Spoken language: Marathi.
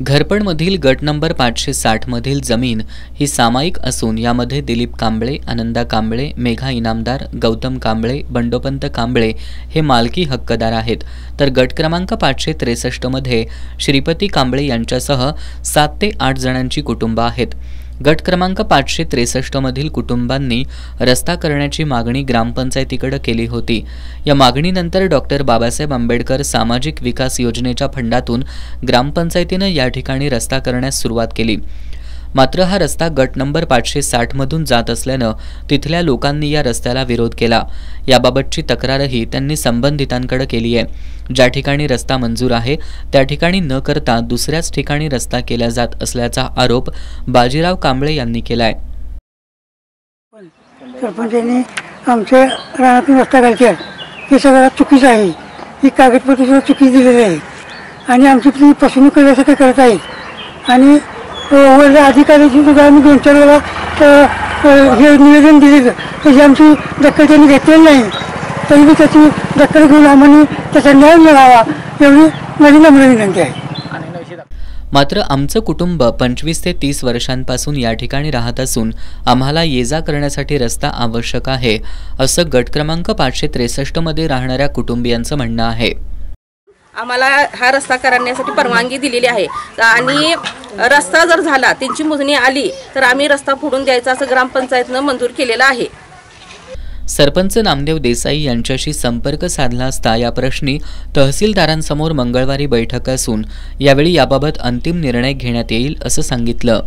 घरपणमधील गट नंबर 560 मधील जमीन ही सामायिक असून यामध्ये दिलीप कांबळे, आनंदा कांबळे, मेघा इनामदार, गौतम कांबळे, बंडोपंत कांबळे हे मालकी हक्कदार आहेत। तर गट क्रमांक 563 मध्ये श्रीपती कांबळे यांच्यासह 7 ते 8 जणांची कुटुंब आहेत। गट क्रमांक 563 मधील कुटुंबांनी रस्ता करण्याची मागणी ग्रामपंचायतीकडे केली होती। या मागणीनंतर डॉक्टर बाबासाहेब आंबेडकर सामाजिक विकास योजनेच्या फंडातून ग्रामपंचायतीने या ठिकाणी रस्ता करण्यास सुरुवात केली। मात्र हा रस्ता गट नंबर 560 मधून जात असल्याने तिथल्या लोकांनी या रस्त्याला विरोध केला। याबाबतची तक्रारही त्यांनी संबंधितांकडे केली आहे। ज्या ठिकाणी रस्ता मंजूर आहे त्या ठिकाणी न करता दुसऱ्याच ठिकाणी रस्ता केला जात असल्याचा आरोप बाजीराव कांबळे यांनी केलाय। सरपंचांनी आमच्या रानातून रस्ता काढला हे सगळं चुकीचं आहे। ही कागदपत्र चुकी दिलेली आहे आणि आमची फसवणूक करण्यासाठी करत आहेत आणि वर अधिकाऱ्यांची सुद्धा आम्ही 2-4 वेळा हे निवेदन दिलेलं त्याची आमची दखल त्यांनी घेतलेली नाही। तरी मी त्याची दखल घेऊन आम्हाला त्याचा न्याय मिळावा एवढी माझी नम्र विनंती आहे। मात्र आमचं कुटुंब 25 ते 30 वर्षांपासून या ठिकाणी राहत असून आम्हाला ये-जा करण्यासाठी रस्ता आवश्यक आहे, असं गट क्रमांक 563 मध्ये राहणाऱ्या कुटुंबियांचं म्हणणं आहे। आम्हाला हा रस्ता करण्यासाठी परवानगी दिलेली आहे आणि रस्ता जर झाला त्यांची मोजणी आली तर आम्ही रस्ता फोडून द्यायचा असं ग्रामपंचायतनं मंजूर केलेलं आहे। सरपंच नामदेव देसाई यांच्याशी संपर्क साधला असता या प्रश्नी तहसीलदारांसमोर मंगळवारी बैठक असून यावेळी याबाबत अंतिम निर्णय घेण्यात येईल असं सांगितलं।